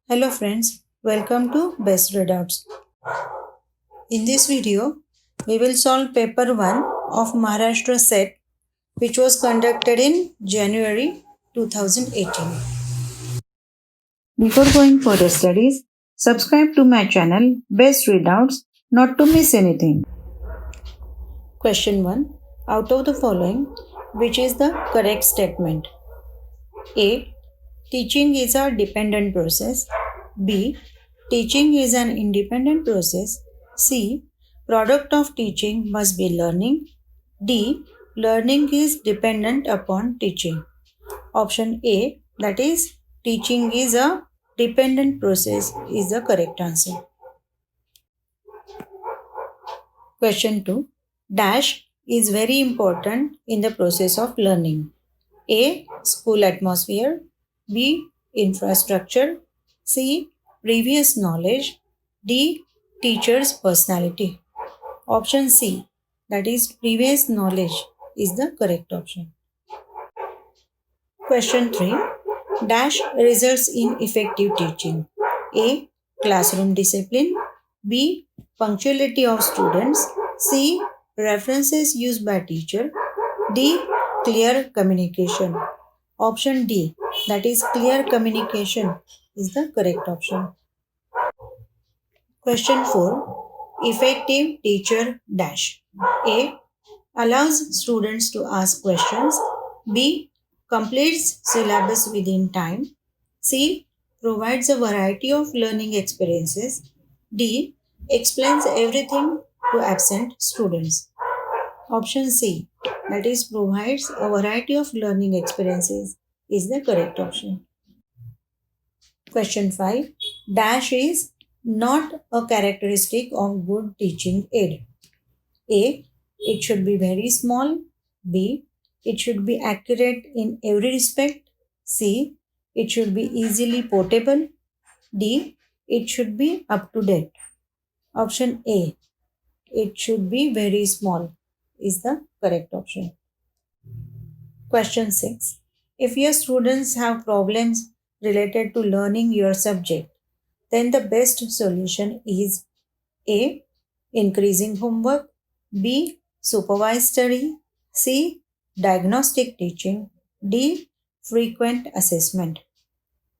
Hello friends, welcome to Best Readouts. In this video, we will solve paper 1 of Maharashtra set which was conducted in January 2018. Before going further studies, subscribe to my channel Best Readouts not to miss anything. Question 1. Out of the following, which is the correct statement? A. Teaching is a dependent process. B. Teaching is an independent process. C. Product of teaching must be learning. D. Learning is dependent upon teaching. Option A, that is, teaching is a dependent process, is the correct answer. Question 2. Dash is very important in the process of learning. A. School atmosphere. B. Infrastructure. C. Previous knowledge. D. Teacher's personality. Option C, that is previous knowledge, is the correct option. Question 3. Dash results in effective teaching. A. Classroom discipline. B. Punctuality of students. C. References used by teacher. D. Clear communication. Option D, that is clear communication, is the correct option. Question 4. Effective teacher dash. A. Allows students to ask questions. B. Completes syllabus within time. C. Provides a variety of learning experiences. D. Explains everything to absent students. Option C, that is provides a variety of learning experiences, is the correct option. Question 5. Dash is not a characteristic of good teaching aid. A. It should be very small. B. It should be accurate in every respect. C. It should be easily portable. D. It should be up to date. Option A. It should be very small, is the correct option. Question 6. If your students have problems related to learning your subject, then the best solution is A. Increasing homework. B. Supervised study. C. Diagnostic teaching. D. Frequent assessment.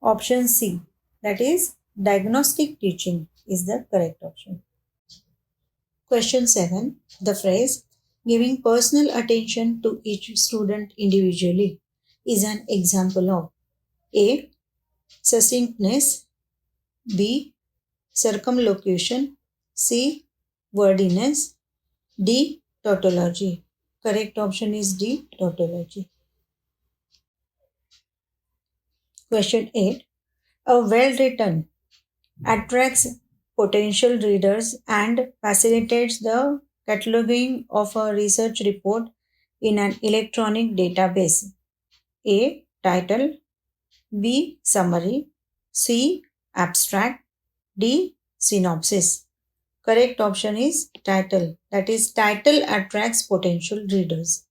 Option C, that is diagnostic teaching, is the correct option. Question 7. The phrase giving personal attention to each student individually is an example of A. Succinctness. B. Circumlocution. C. Wordiness. D. Tautology. Correct option is D. Tautology. Question 8. A well written attracts potential readers and facilitates the cataloging of a research report in an electronic database. A. Title. B. Summary. C. Abstract. D. Synopsis. Correct option is title. That is, title attracts potential readers.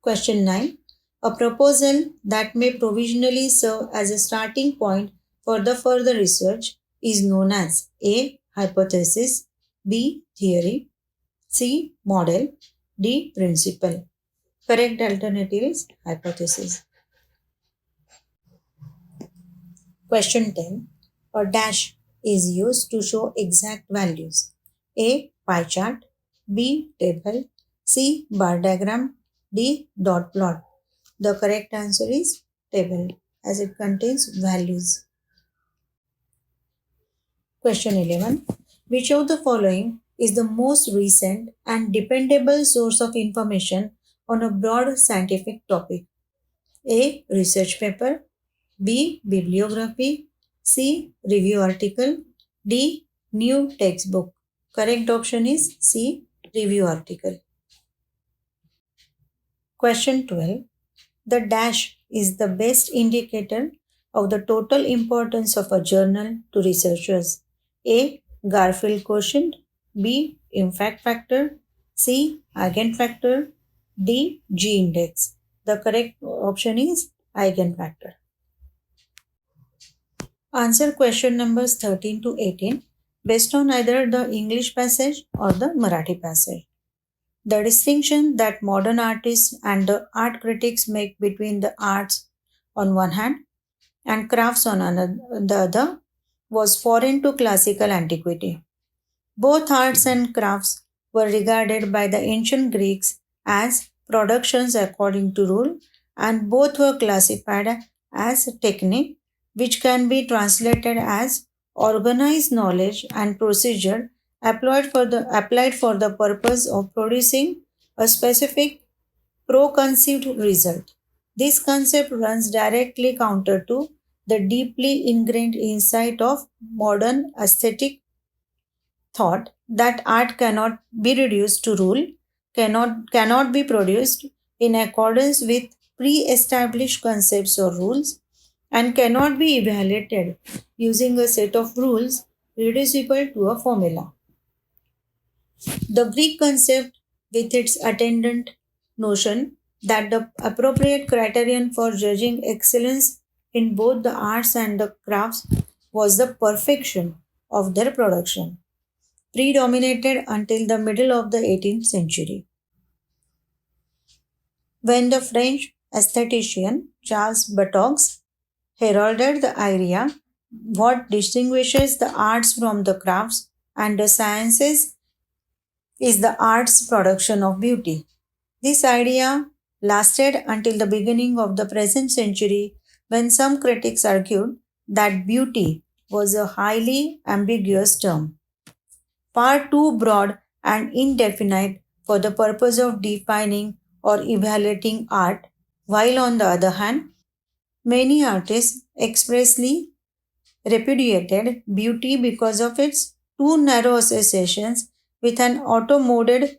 Question 9. A proposal that may provisionally serve as a starting point for the further research is known as A. Hypothesis. B. Theory. C. Model. D. Principle. Correct alternative is hypothesis. Question 10. A dash is used to show exact values. A. Pie chart. B. Table. C. Bar diagram. D. Dot plot. The correct answer is table as it contains values. Question 11. Which of the following is the most recent and dependable source of information on a broad scientific topic? A. Research paper. B. Bibliography. C. Review article. D. New textbook. Correct option is C. Review article. Question 12. The dash is the best indicator of the total importance of a journal to researchers. A. Garfield quotient. B. Impact factor. C. Eigenfactor. D. G index. The correct option is eigenfactor. Answer question numbers 13 to 18 based on either the English passage or the Marathi passage. The distinction that modern artists and the art critics make between the arts on one hand and crafts on the other was foreign to classical antiquity. Both arts and crafts were regarded by the ancient Greeks as productions according to rule, and both were classified as technique, which can be translated as organized knowledge and procedure applied for the purpose of producing a specific preconceived result. This concept runs directly counter to the deeply ingrained insight of modern aesthetic thought that art cannot be reduced to rule, cannot be produced in accordance with pre-established concepts or rules, and cannot be evaluated using a set of rules reducible to a formula. The Greek concept, with its attendant notion that the appropriate criterion for judging excellence in both the arts and the crafts was the perfection of their production, predominated until the middle of the 18th century, when the French aesthetician Charles Bartox heralded the idea what distinguishes the arts from the crafts and the sciences is the art's production of beauty. This idea lasted until the beginning of the present century when some critics argued that beauty was a highly ambiguous term, far too broad and indefinite for the purpose of defining or evaluating art, while on the other hand, many artists expressly repudiated beauty because of its too narrow associations with an auto-moded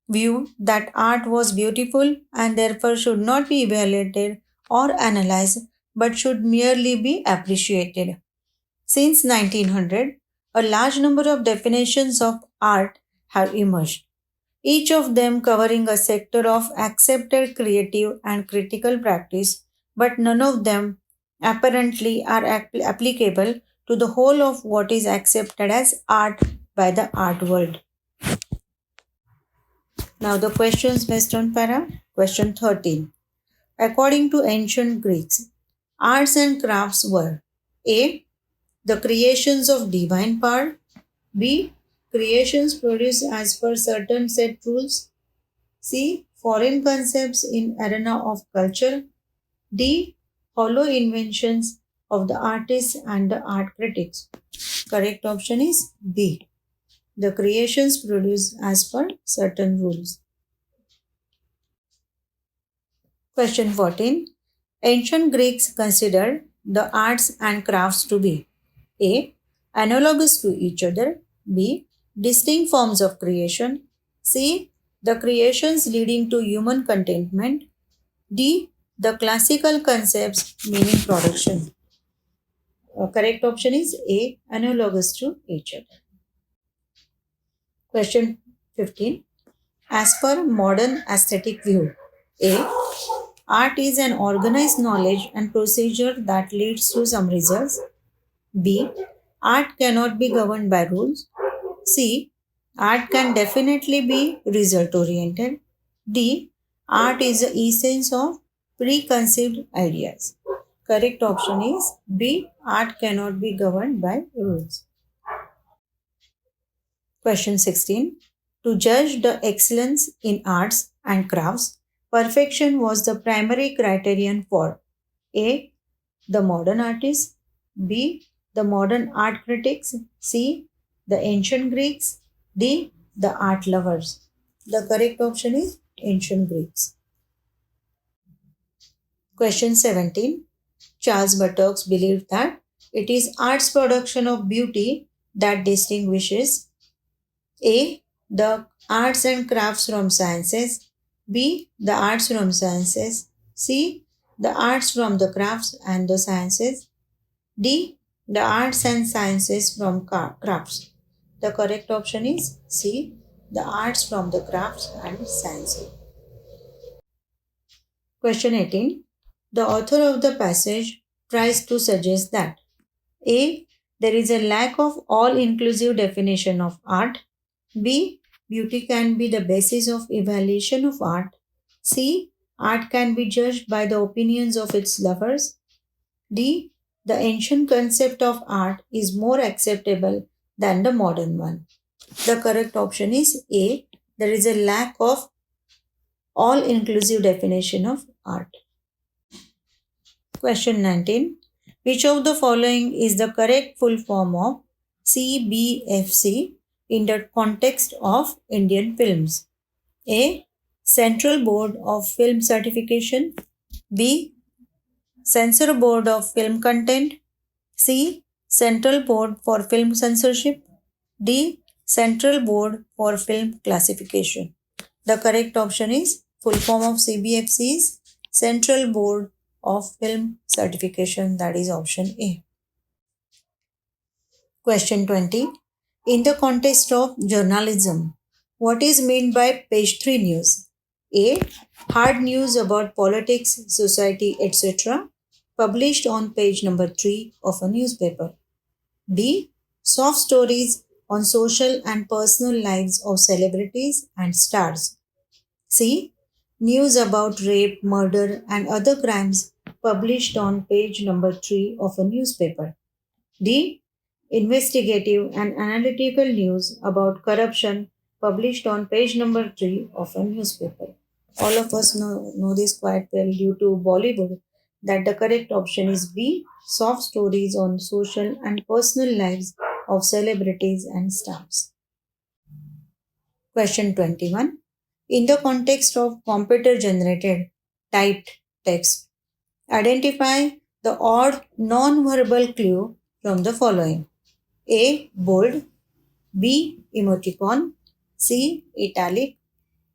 view that art was beautiful and therefore should not be evaluated or analyzed but should merely be appreciated. Since 1900, a large number of definitions of art have emerged, each of them covering a sector of accepted creative and critical practice, but none of them apparently are applicable to the whole of what is accepted as art by the art world. Now, the questions based on para. Question 13. According to ancient Greeks, arts and crafts were A. The creations of divine power. B. Creations produced as per certain set rules. C. Foreign concepts in arena of culture. D. Hollow inventions of the artists and the art critics. Correct option is B. The creations produced as per certain rules. Question 14. Ancient Greeks considered the arts and crafts to be A. Analogous to each other. B. Distinct forms of creation. C. The creations leading to human contentment. D. The classical concepts meaning production. Correct option is A. Analogous to each other. Question 15. As per modern aesthetic view, A. Art is an organized knowledge and procedure that leads to some results. B. Art cannot be governed by rules. C. Art can definitely be result oriented. D. Art is the essence of preconceived ideas. Correct option is B. Art cannot be governed by rules. Question 16. To judge the excellence in arts and crafts, perfection was the primary criterion for A. The modern artists. B. The modern art critics. C. The ancient Greeks. D. The art lovers. The correct option is ancient Greeks. Question 17. Charles Bartox believed that it is art's production of beauty that distinguishes A. The arts and crafts from sciences. B. The arts from sciences. C. The arts from the crafts and the sciences. D. The arts and sciences from crafts. The correct option is C. The arts from the crafts and sciences. Question 18. The author of the passage tries to suggest that A. There is a lack of all-inclusive definition of art. B. Beauty can be the basis of evaluation of art. C. Art can be judged by the opinions of its lovers. D. The ancient concept of art is more acceptable than the modern one. The correct option is A. There is a lack of all inclusive definition of art. Question 19. Which of the following is the correct full form of CBFC in the context of Indian films? A. Central Board of Film Certification. B. Censor Board of Film Content. C. Central Board for Film Censorship. D. Central Board for Film Classification. The correct option is full form of CBFC is Central Board of Film Certification, that is option A. Question 20. In the context of journalism, what is meant by page 3 news? A. Hard news about politics, society, etc. published on page number 3 of a newspaper. B. Soft stories on social and personal lives of celebrities and stars. C. News about rape, murder, and other crimes published on page number 3 of a newspaper. D. Investigative and analytical news about corruption published on page number 3 of a newspaper. All of us know this quite well due to Bollywood that the correct option is B. Soft stories on social and personal lives of celebrities and stars. Question 21. In the context of computer generated typed text, identify the odd non-verbal clue from the following. A. Bold. B. Emoticon. C. Italic.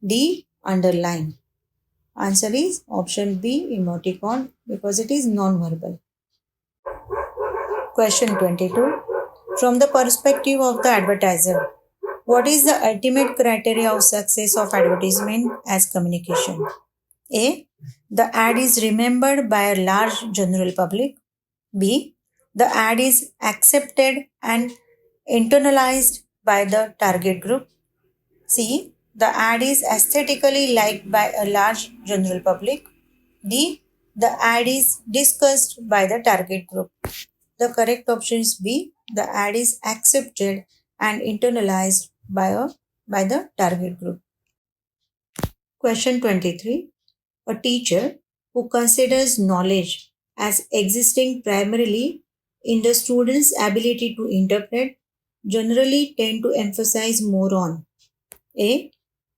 D. Underline. Answer is option B. Emoticon because it is non-verbal. Question 22. From the perspective of the advertiser, what is the ultimate criteria of success of advertisement as communication? A. The ad is remembered by a large general public. B. The ad is accepted and internalized by the target group. C. The ad is aesthetically liked by a large general public. D. The ad is discussed by the target group. The correct option is B. The ad is accepted and internalized by the target group. Question 23. A teacher who considers knowledge as existing primarily in the student's ability to interpret generally tend to emphasize more on A.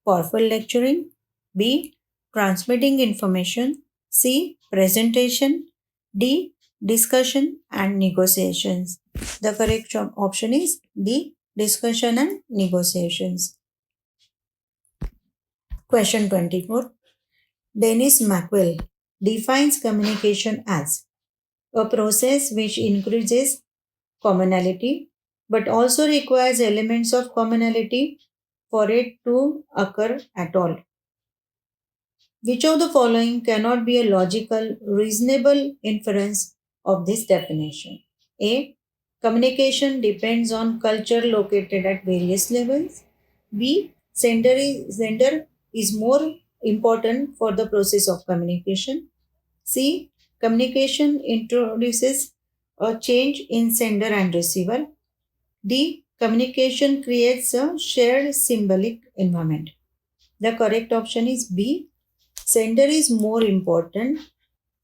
Powerful lecturing. B. Transmitting information. C. Presentation. D. Discussion and negotiations. The correct option is D. Discussion and negotiations. Question 24. Dennis Maxwell defines communication as a process which increases commonality but also requires elements of commonality for it to occur at all. Which of the following cannot be a logical, reasonable inference of this definition? A. Communication depends on culture located at various levels. B. Sender is more important for the process of communication. C. Communication introduces a change in sender and receiver. D. Communication creates a shared symbolic environment. The correct option is B. Sender is more important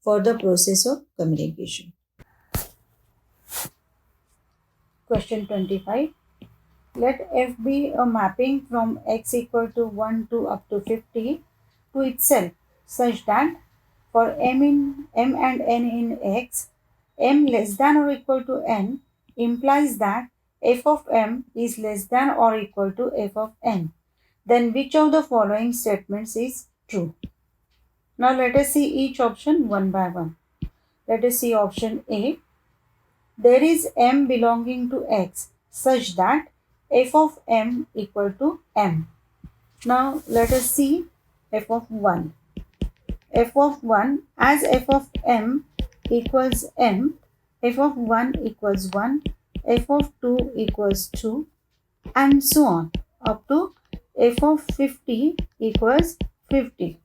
for the process of communication. Question 25. Let f be a mapping from x equal to 1 to up to 50 to itself such that for m and n in x, m less than or equal to n implies that f of m is less than or equal to f of n. Then which of the following statements is true? Now let us see each option one by one. Let us see option A. There is m belonging to x such that f of m equal to m. Now let us see f of 1. F of 1 as f of m equals m, f of 1 equals 1, f of 2 equals 2, and so on up to f of 50 equals 50.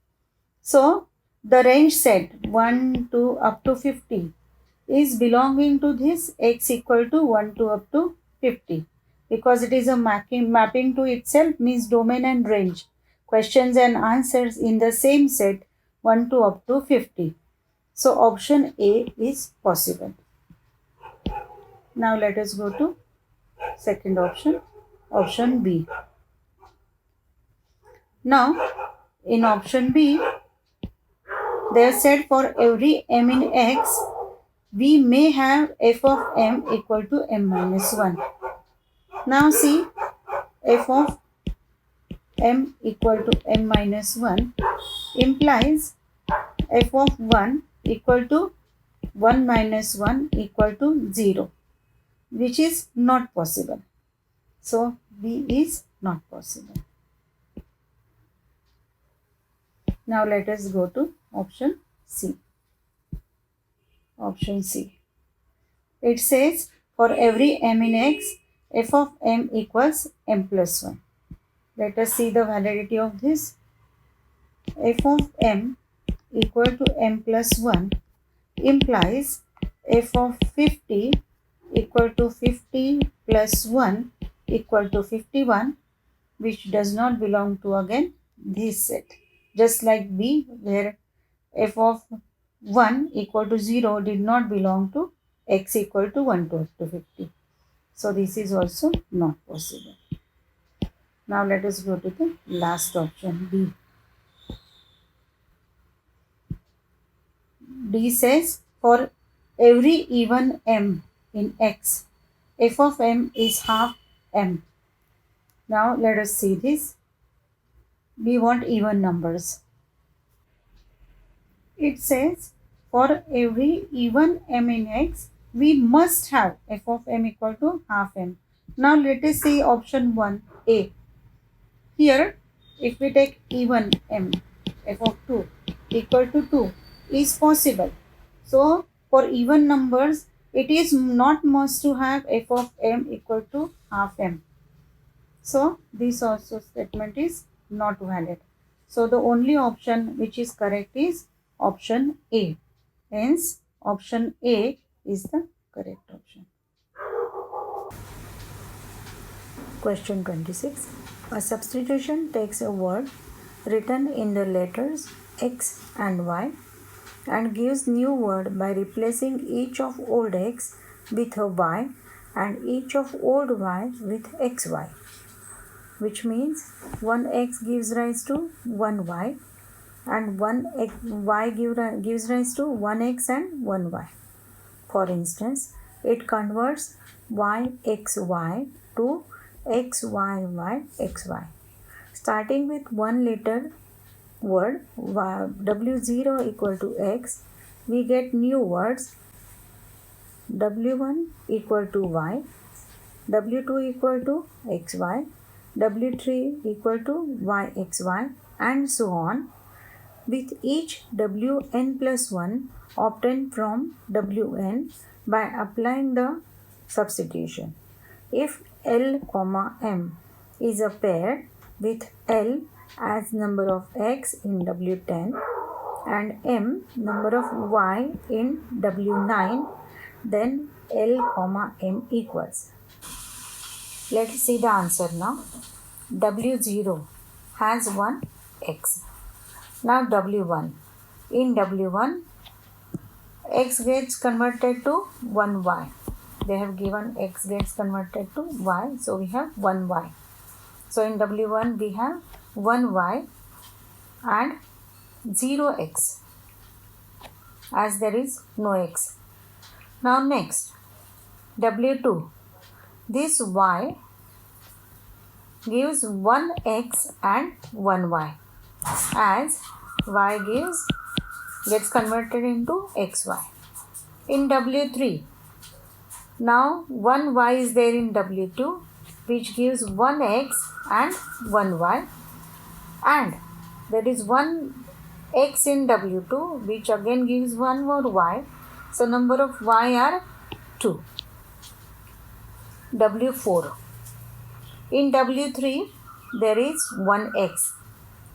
So the range set 1 to up to 50 is belonging to this x equal to 1 to up to 50, because it is a mapping to itself, means domain and range. Questions and answers in the same set 1 to up to 50. So option A is possible. Now let us go to second option, option B. Now in option B, they have said for every m in x, we may have f of m equal to m minus 1. Now see, f of m equal to m minus 1 implies f of 1 equal to 1 minus 1 equal to 0, which is not possible. So B is not possible. Now let us go to option C. Option C. It says for every m in x, f of m equals m plus 1. Let us see the validity of this. F of m equal to m plus 1 implies f of 50 equal to 50 plus 1 equal to 51, which does not belong to again this set. Just like B, where f of 1 equal to 0 did not belong to x equal to 1 to up to 50. So this is also not possible. Now let us go to the last option, D. D says for every even m in x, f of m is half m. Now let us see this. We want even numbers. It says for every even m in x, we must have f of m equal to half m. Now let us see option 1a. Here, if we take even m, f of 2 equal to 2 is possible. So for even numbers, it is not must to have f of m equal to half m. So this also statement is not valid. So the only option which is correct is option A. Hence option A is the correct option. Question 26. A substitution takes a word written in the letters X and Y and gives new word by replacing each of old X with a Y and each of old Y with XY, which means one X gives rise to one Y and one Y gives rise to one X and one Y. For instance, it converts YXY to XYYXY. Starting with one letter word W0 equal to X, we get new words W1 equal to Y, W2 equal to XY, W3 equal to YXY, and so on, with each Wn plus 1 obtained from Wn by applying the substitution. If L, M is a pair with L as number of X in W10 and M number of Y in W9, then L, M equals. Let's see the answer now. W0 has one X. Now W1. In W1, X gets converted to 1Y. They have given X gets converted to Y, so we have 1Y. So in W1 we have 1Y and 0X, as there is no X. Now next, W2. This Y gives 1X and 1Y, as Y gets converted into XY. In W3, now 1Y is there in W2, which gives 1X and 1Y, and there is 1X in W2, which again gives 1 more Y. So number of Y are 2. W4. In W3 there is 1x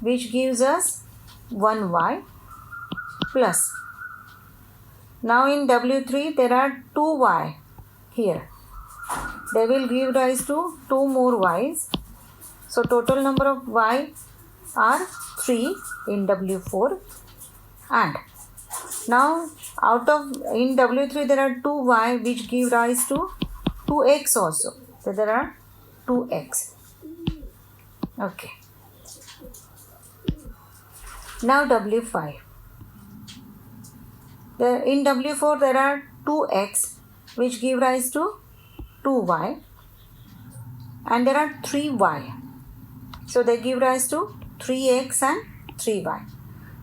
which gives us 1y plus. Now in W3 there are 2y here. They will give rise to 2 more y's. So total number of y are 3 in W4. And now in W3 there are 2y which give rise to 2x also. So there are 2x. Okay. Now W5. In W4 there are 2x which give rise to 2y and there are 3y. So they give rise to 3x and 3y.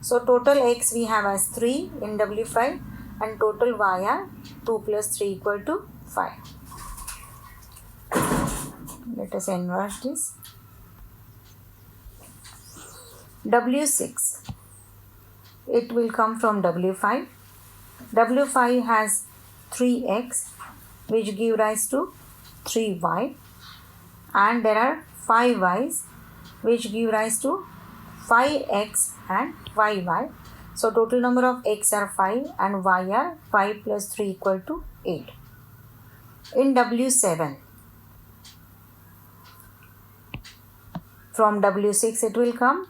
So total x we have as 3 in W5 and total y are 2 plus 3 equal to 5. Let us enlarge this. W6. It will come from W5. W5 has 3x which give rise to 3y and there are 5y's which give rise to 5x and 5y. So total number of x are 5 and y are 5 plus 3 equal to 8. In W7, from W6 it will come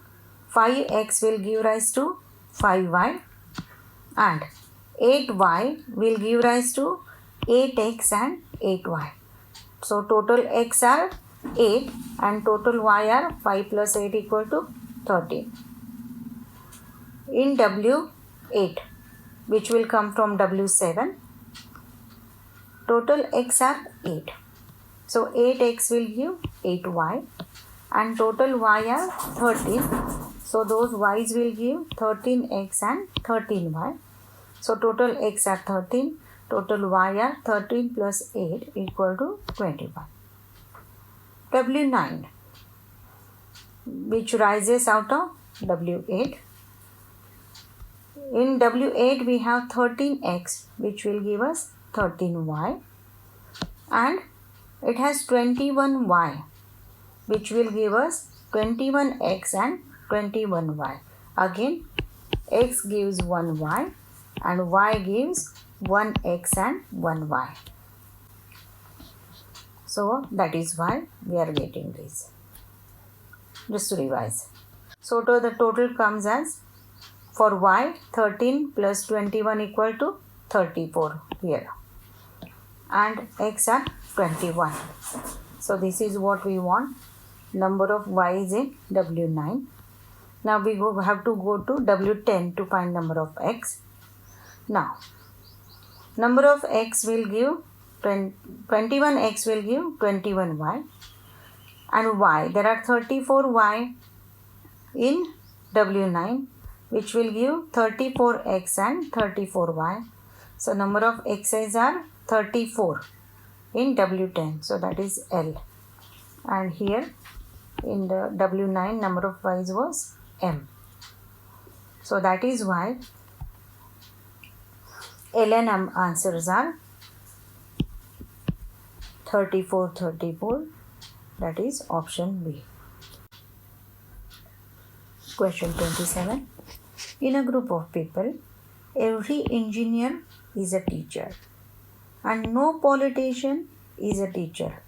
5x will give rise to 5y and 8y will give rise to 8x and 8y. So total x are 8 and total y are 5 plus 8 equal to 13. In W8, which will come from W7, total x are 8. So 8x will give 8y and total y are 13. So those y's will give 13x and 13y. So total x are 13, total y are 13 plus 8 equal to 21. W9, which rises out of W8. In W8 we have 13x which will give us 13y and it has 21y which will give us 21x and 21y. Again x gives 1y and y gives 1x and 1y. So that is why we are getting this. Just to revise. So the total comes as, for y, 13 plus 21 equal to 34 here. And x are 21. So this is what we want. Number of y's in W9. Now we have to go to W10 to find number of x. Now, number of x will give 21x will give 21y and y. There are 34y in W9 which will give 34x and 34y. So number of x's are 34 in W10. So that is L. And here in the W9 number of y's was M. So that is why L and M answers are 34, 34. That is option B. Question 27. In a group of people, every engineer is a teacher and no politician is a teacher.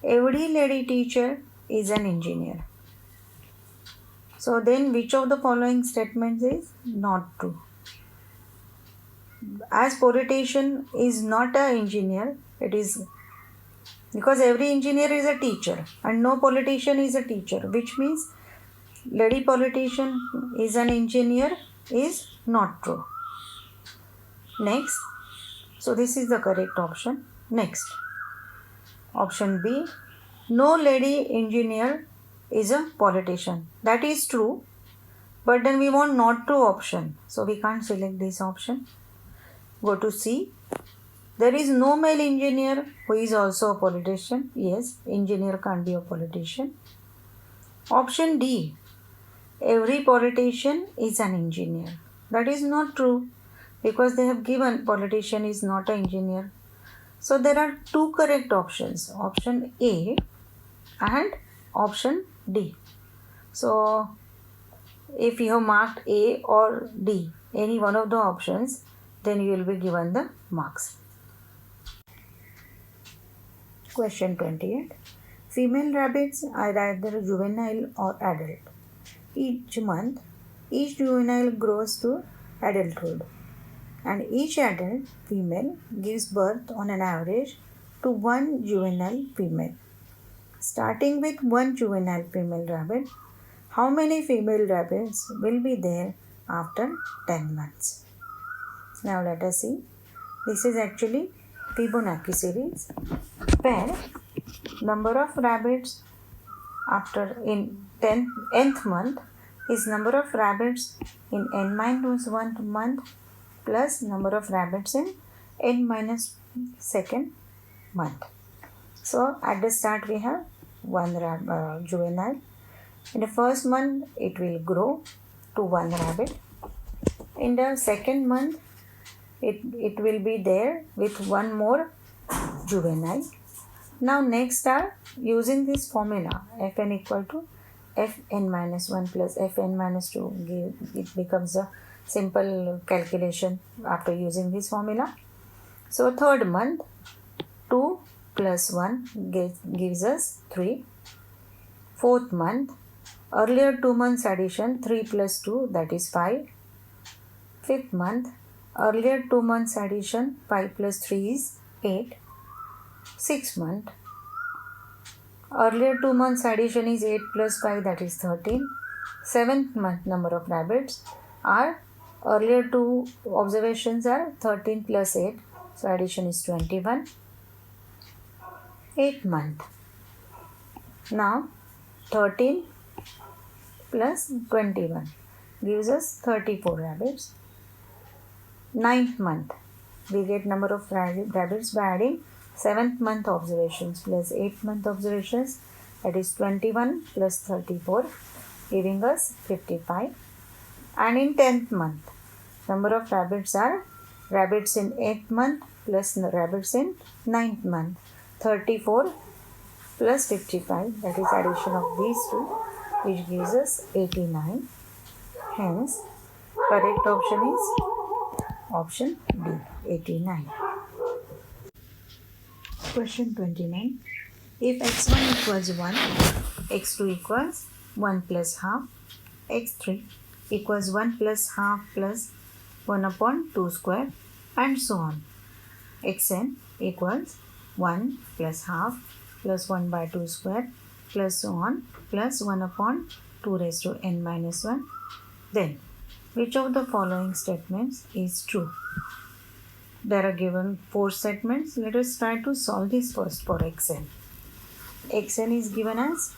Every lady teacher is an engineer. So then which of the following statements is not true? As politician is not an engineer, it is because every engineer is a teacher and no politician is a teacher, which means lady politician is an engineer is not true. Next, so this is the correct option. Next, option B, no lady engineer is a politician. That is true, but then we want not true option, so we can't select this option. Go to C. There is no male engineer who is also a politician. Yes, engineer can't be a politician. Option D, every politician is an engineer. That is not true because they have given politician is not an engineer. So there are two correct options, option A and option D. So if you have marked A or D, any one of the options, then you will be given the marks. Question 28. Female rabbits are either juvenile or adult. Each month, each juvenile grows to adulthood, and each adult female gives birth on an average to one juvenile female. Starting with one juvenile female rabbit, how many female rabbits will be there after 10 months? Now let us see. This is actually Fibonacci series where number of rabbits after in 10th month is number of rabbits in n minus 1 month plus number of rabbits in n minus second month. So at the start we have one juvenile. In the first month it will grow to one rabbit. In the second month it will be there with one more juvenile. Now next are using this formula fn equal to fn minus 1 plus fn minus 2. It becomes a simple calculation after using this formula. So third month 2 plus 1 gives us 3. Fourth month, earlier 2 months addition 3 plus 2 that is 5. Fifth month, earlier 2 months addition 5 plus 3 is 8. Sixth month, earlier 2 months addition is 8 plus 5 that is 13. Seventh month number of rabbits are earlier 2 observations are 13 plus 8, so addition is 21. Eighth month, now 13 plus 21 gives us 34 rabbits. Ninth month, we get number of rabbits by adding 7th month observations plus 8th month observations, that is 21 plus 34 giving us 55. And in 10th month, number of rabbits are rabbits in 8th month plus rabbits in 9th month, 34 plus 55, that is addition of these two, which gives us 89. Hence, correct option is option D, 89. Question 29. If x1 equals 1, x2 equals 1 plus half, x3 equals 1 plus half plus 1 upon 2 square, and so on. xn equals 1 plus half plus 1 by 2 square plus so on plus 1 upon 2 raised to n minus 1. Then, which of the following statements is true? There are given 4 statements. Let us try to solve this first for xn. xn is given as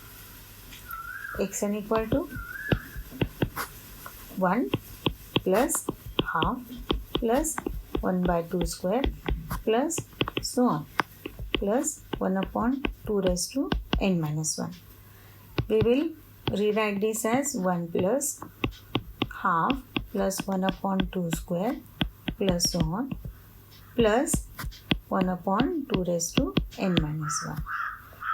xn equal to 1 plus half plus 1 by 2 square plus so on plus 1 upon 2 raised to n minus 1. We will rewrite this as 1 plus half plus 1 upon 2 square plus so on plus 1 upon 2 raised to n minus 1.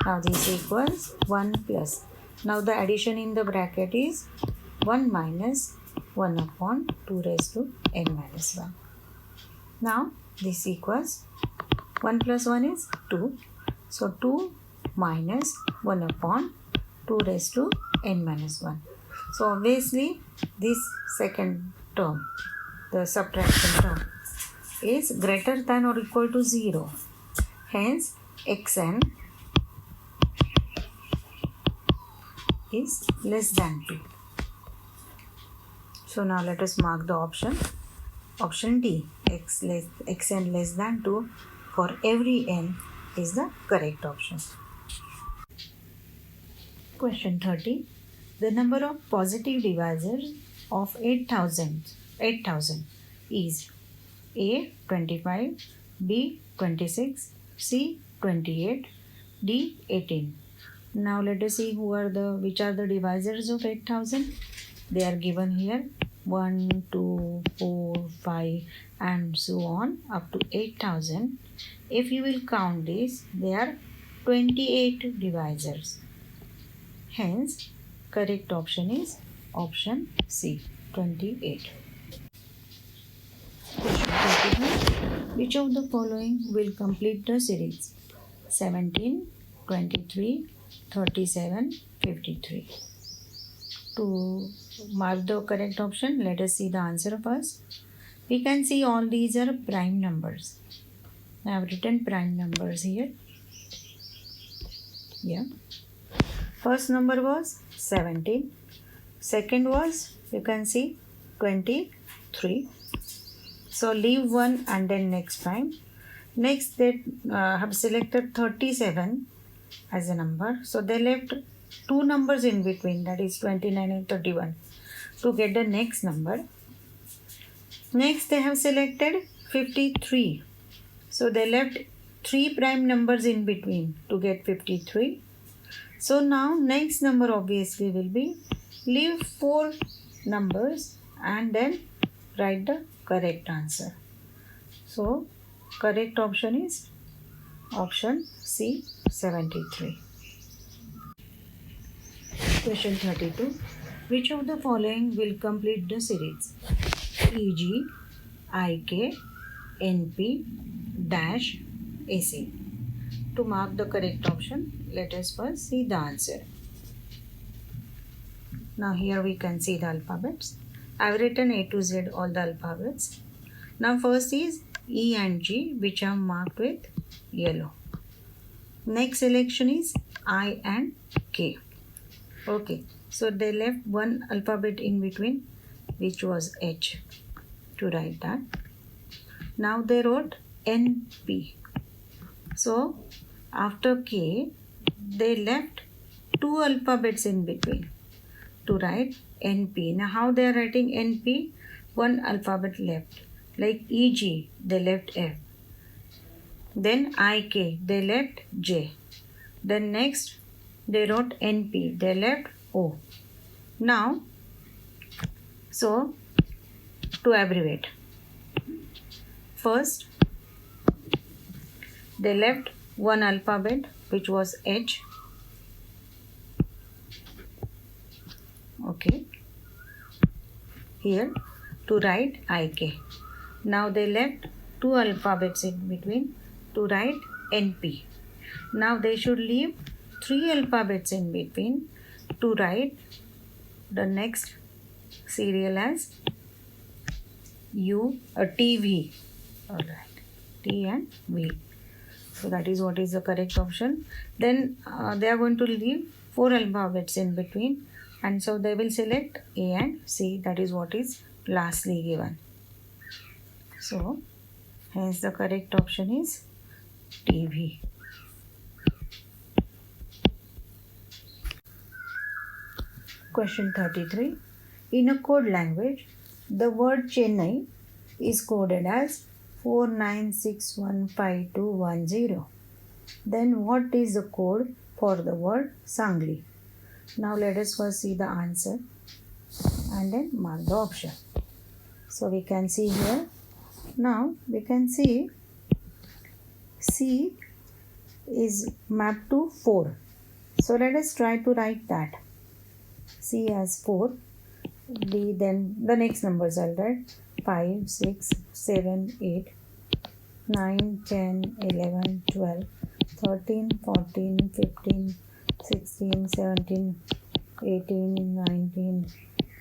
Now this equals 1 plus. Now the addition in the bracket is 1 minus 1 upon 2 raised to n minus 1. Now this equals 1 plus 1 is 2. So 2 minus 1 upon 2 raised to n minus 1. So obviously this second term, the subtraction term, is greater than or equal to 0. Hence xn is less than 2. So now let us mark the option. Option D, xn less than 2 for every n is the correct option. Question 30. The number of positive divisors of 8000 is A 25, B 26, C 28, D 18. Now let us see which are the divisors of 8000. They are given here. 1, 2, 4, 5 and so on up to 8,000. If you will count these, there are 28 divisors. Hence, correct option is option C, 28. Question 31. Which of the following will complete the series? 17, 23, 37, 53. To mark the correct option, let us see the answer first. We can see all these are prime numbers. I have written prime numbers here. Yeah. First number was 17. Second was, you can see, 23. So leave one and then next prime. Next they have selected 37 as a number. So they left two numbers in between, that is 29 and 31, to get the next number. Next they have selected 53. So they left three prime numbers in between to get 53. So now next number obviously will be leave four numbers and then write the correct answer. So correct option is option C, 73. Question 32. Which of the following will complete the series? E.g., I.K., N.P, dash, AC. To mark the correct option, let us first see the answer. Now here we can see the alphabets. I have written A to Z all the alphabets. Now first is E and G, which are marked with yellow. Next selection is I and K. Okay, so they left one alphabet in between, which was H, to write that. Now they wrote NP. So after K, they left two alphabets in between to write NP. Now how they are writing NP? One alphabet left. Like EG, they left F. Then IK, they left J. Then next, they wrote NP, they left O. Now, so to abbreviate, first they left one alphabet which was H. Okay, here to write IK. Now they left two alphabets in between to write NP. Now they should leave three alphabets in between to write the next serial as TV. Alright, T and V. So that is what is the correct option. Then they are going to leave four alphabets in between, and so they will select A and C. That is what is lastly given. So hence the correct option is TV. Question 33. In a code language, the word Chennai is coded as 49615210. Then what is the code for the word Sangli? Now let us first see the answer and then mark the option. So we can see here. Now we can see C is mapped to 4. So let us try to write that. C as 4. D, then the next numbers I'll write 5, 6, 7, 8, 9, 10, 11, 12, 13, 14, 15, 16, 17, 18, 19,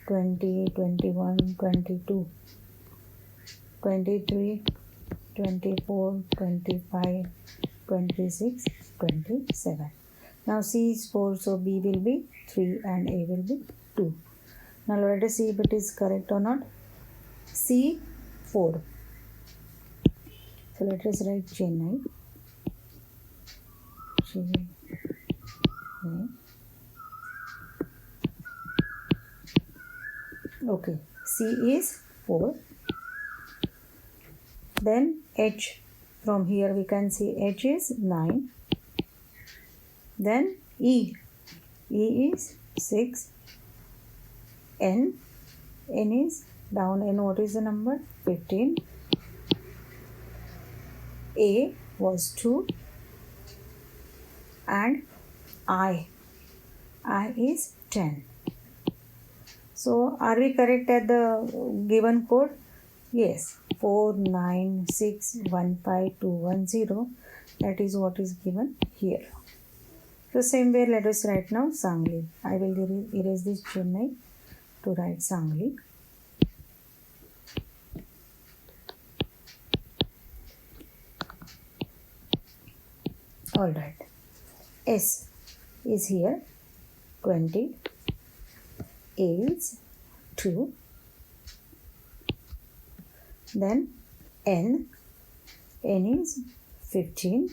20, 21, 22, 23, 24, 25, 26, 27. Now C is 4, so B will be 3 and A will be 2. Now let us see if it is correct or not. C 4. So let us write Chennai. Chennai. Okay, C is 4. Then H, from here we can see H is 9. Then E is 6. N is Down n, what is the number? 15. A was 2 and I is 10. So are we correct at the given code? Yes, 49615 that is what is given here. So same way let us write now Sangli. I will erase this Chennai to write Sangli. Alright, S is here 20, A is 2, then N is 15,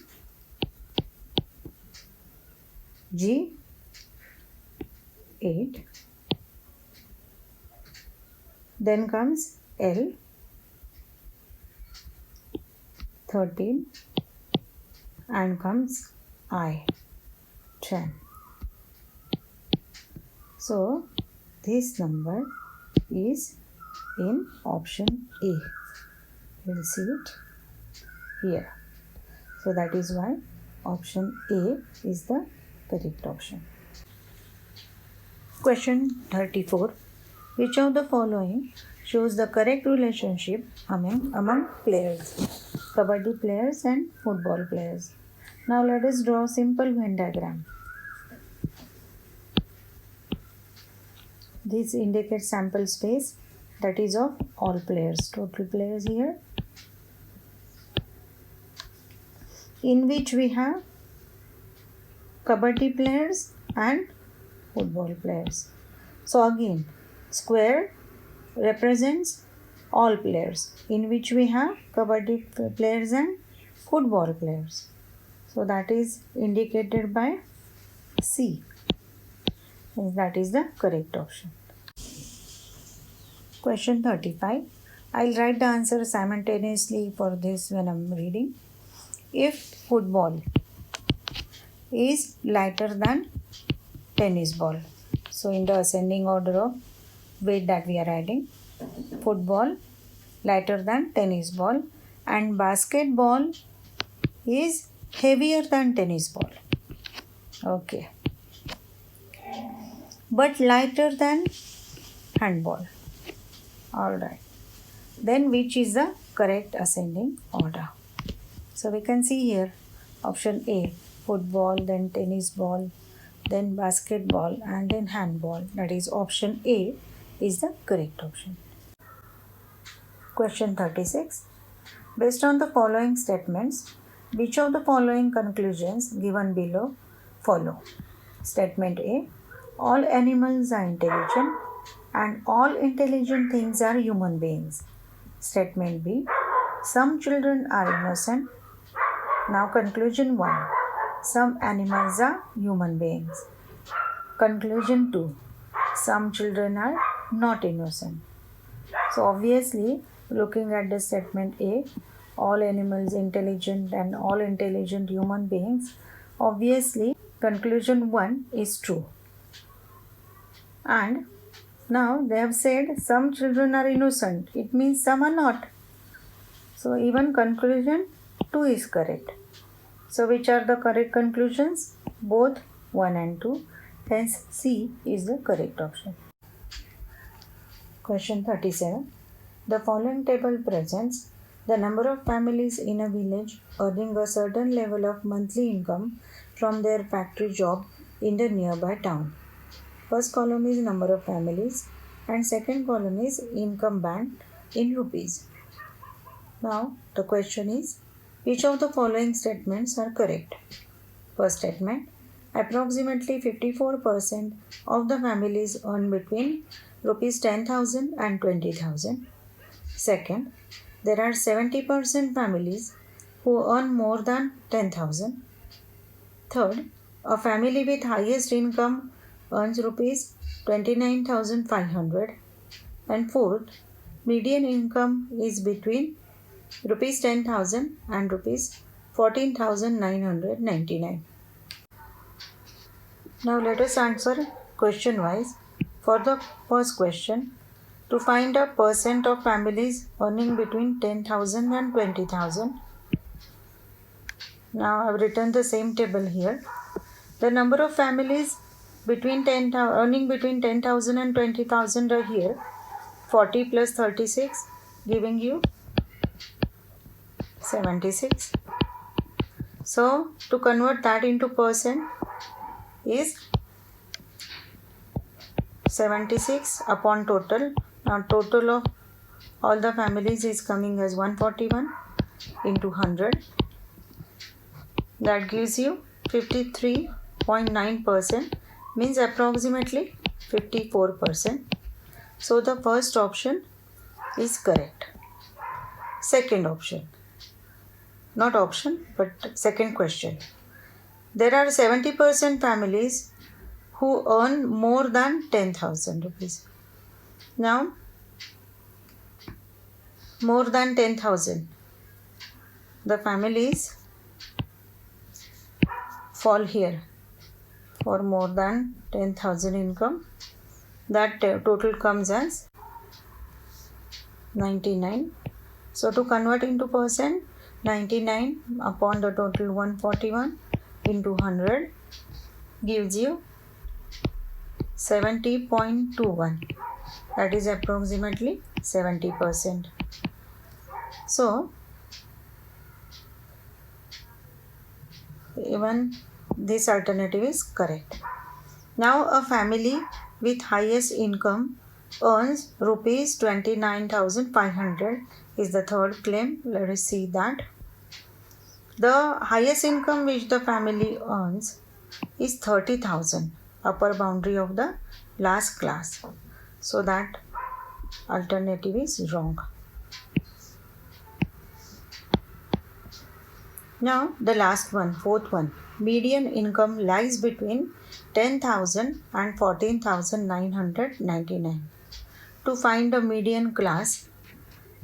G 8, then comes L 13 and comes I 10. So this number is in option A. We'll see it here. So that is why option A is the correct option. Question 34. Which of the following shows the correct relationship among players? Kabaddi players and football players. Now let us draw a simple Venn diagram. This indicates sample space, that is of all players, total players here, in which we have Kabaddi players and football players. So again, square represents all players, in which we have Kabaddi players and football players. So that is indicated by C. That is the correct option. Question 35. I'll write the answer simultaneously for this when I'm reading. If football is lighter than tennis ball, so in the ascending order of weight that we are adding, football lighter than tennis ball and basketball is heavier than tennis ball. Okay. But lighter than handball. Alright. Then which is the correct ascending order? So we can see here option A, football, then tennis ball, then basketball and then handball. That is option A is the correct option. Question 36. Based on the following statements, which of the following conclusions given below follow? Statement A. All animals are intelligent and all intelligent things are human beings. Statement B. Some children are innocent. Now conclusion 1. Some animals are human beings. Conclusion 2. Some children are not innocent. So obviously, looking at the statement A, all animals intelligent and all intelligent human beings, obviously conclusion 1 is true. And now they have said some children are innocent. It means some are not. So even conclusion 2 is correct. So which are the correct conclusions? Both 1 and 2. Hence C is the correct option. Question 37. The following table presents the number of families in a village earning a certain level of monthly income from their factory job in the nearby town. First column is number of families and second column is income band in rupees. Now the question is, which of the following statements are correct? First statement, approximately 54% of the families earn between rupees 10,000 and 20,000. Second, there are 70% families who earn more than 10,000. Third, a family with highest income earns rupees 29,500. And fourth, median income is between rupees 10,000 and rupees 14,999. Now let us answer question wise. For the first question, To find a percent of families earning between 10,000 and 20,000. Now I've written the same table here. The number of families earning between 10,000 and 20,000 are here. 40 plus 36 giving you 76. So to convert that into percent is 76 upon total. Now total of all the families is coming as 141 into 100. That gives you 53.9%, means approximately 54%. So the first option is correct. Second option. Not option, but second question. There are 70% families who earn more than 10,000 rupees. Now, more than 10,000. The families fall here for more than 10,000 income. That total comes as 99. So to convert into percent, 99 upon the total 141 into 100 gives you 70.21. That is approximately 70%. So even this alternative is correct. Now a family with highest income earns rupees 29,500 is the third claim. Let us see that. The highest income which the family earns is 30,000, upper boundary of the last class. So that alternative is wrong. Now the last one, fourth one. Median income lies between 10,000 and 14,999. To find the median class,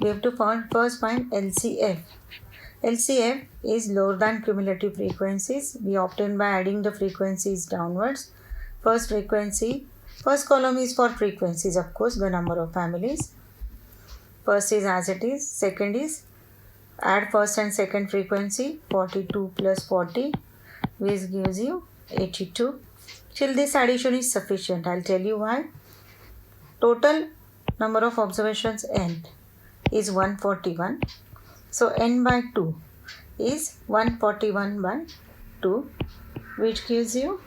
we have to first find LCF. LCF is lower than cumulative frequencies. We obtain by adding the frequencies downwards. First column is for frequencies, of course, the number of families. First is as it is. Second is add first and second frequency, 42 plus 40, which gives you 82. Till this addition is sufficient. I'll tell you why. Total number of observations n is 141. So n by 2 is 141 by 2, which gives you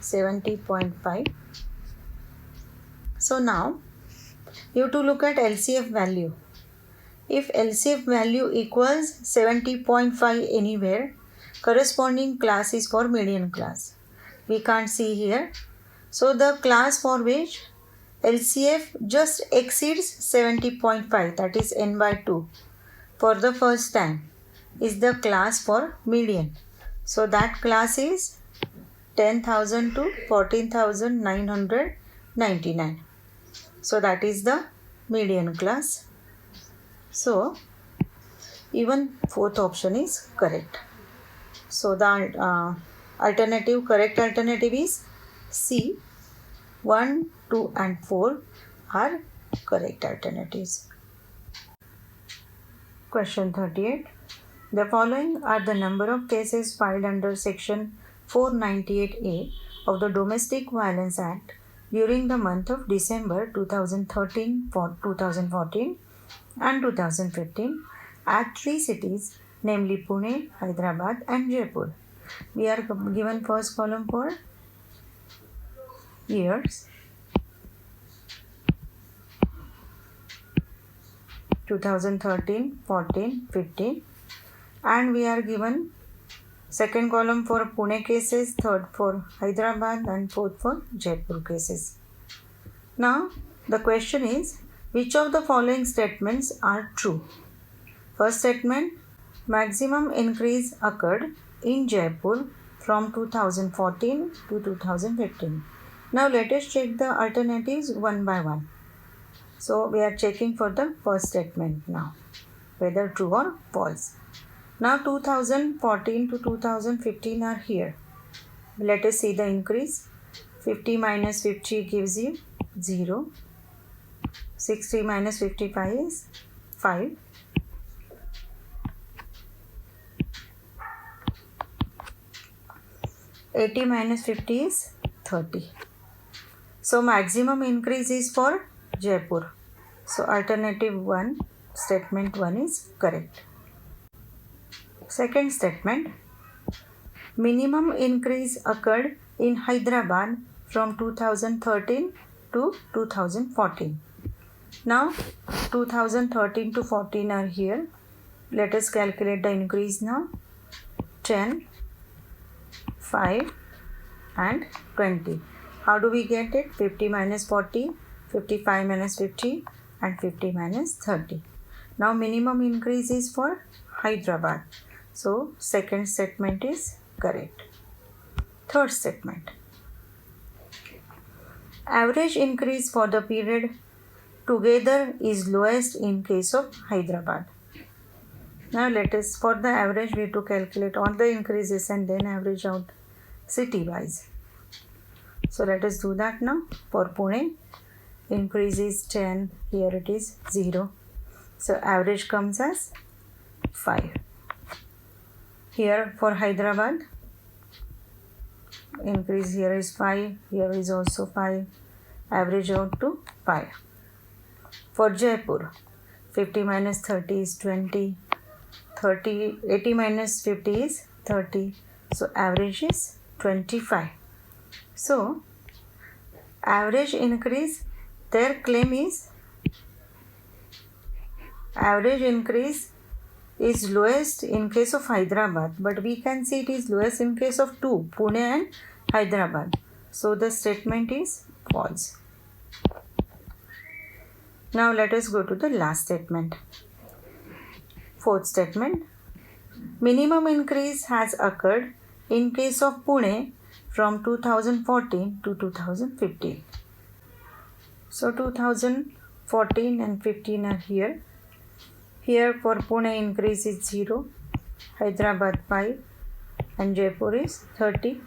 70.5. So now you have to look at LCF value. If LCF value equals 70.5 anywhere, corresponding class is for median class. We can't see here. So the class for which LCF just exceeds 70.5, that is n by 2, for the first time is the class for median. So that class is 10,000 to 14,999. So that is the median class. So even fourth option is correct. So the correct alternative is C. 1, 2 and 4 are correct alternatives. Question 38. The following are the number of cases filed under section 498A of the Domestic Violence Act during the month of December 2014 and 2015 at 3 cities, namely Pune, Hyderabad and Jaipur. We are given first column for years, 2013, 14, 15, and we are given second column for Pune cases, third for Hyderabad and fourth for Jaipur cases. Now the question is, which of the following statements are true? First statement, maximum increase occurred in Jaipur from 2014 to 2015. Now let us check the alternatives one by one. So we are checking for the first statement now, whether true or false. Now 2014 to 2015 are here. Let us see the increase. 50 minus 50 gives you 0. 60 minus 55 is 5. 80 minus 50 is 30. So maximum increase is for Jaipur. So alternative 1, statement 1 is correct. Second statement, minimum increase occurred in Hyderabad from 2013 to 2014. Now 2013 to 14 are here. Let us calculate the increase now. 10, 5 and 20. How do we get it? 50 minus 40, 55 minus 50 and 50 minus 30. Now minimum increase is for Hyderabad. So second statement is correct. Third statement, average increase for the period together is lowest in case of Hyderabad. Now let us, for the average we have to calculate all the increases and then average out city wise. So let us do that now. For Pune, increase is 10, here it is 0. So average comes as 5. Here for Hyderabad, increase here is 5, here is also 5, average out to 5. For Jaipur, 50 minus 30 is 20, 80 minus 50 is 30, so average is 25. So average increase, their claim is average increase is lowest in case of Hyderabad, but we can see it is lowest in case of two, Pune and Hyderabad. So the statement is false. Now let us go to the last statement. Fourth statement, minimum increase has occurred in case of Pune from 2014 to 2015. So 2014 and 15 are here. Here for Pune increase is 0, Hyderabad 5 and Jaipur is 30.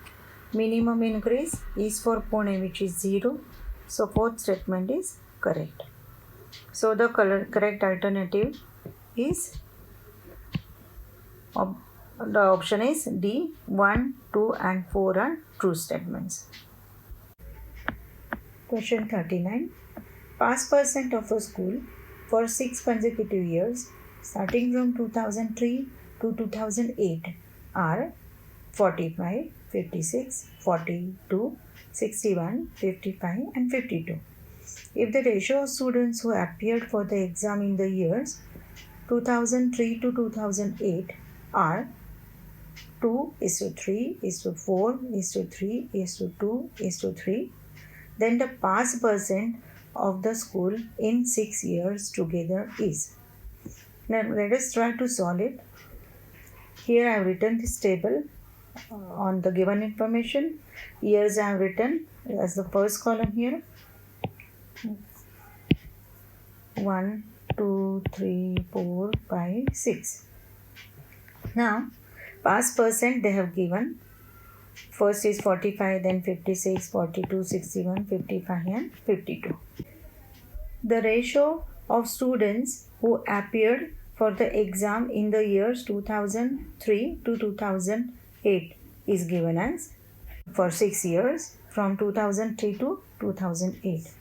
Minimum increase is for Pune, which is 0. So fourth statement is correct. So the correct alternative is, the option is D. 1, 2 and 4 are true statements. Question 39. Pass percent of a school for 6 consecutive years starting from 2003 to 2008 are 45, 56, 42, 61, 55 and 52. If the ratio of students who appeared for the exam in the years 2003 to 2008 are 2:3:4:3:2:3, then the pass percent of the school in 6 years together is. Now let us try to solve it. Here I have written this table on the given information. Years I have written as the first column here. 1, 2, 3, 4, 5, 6. Now pass percent they have given. First is 45, then 56, 42, 61, 55 and 52. The ratio of students who appeared for the exam in the years 2003 to 2008 is given as, for 6 years from 2003 to 2008.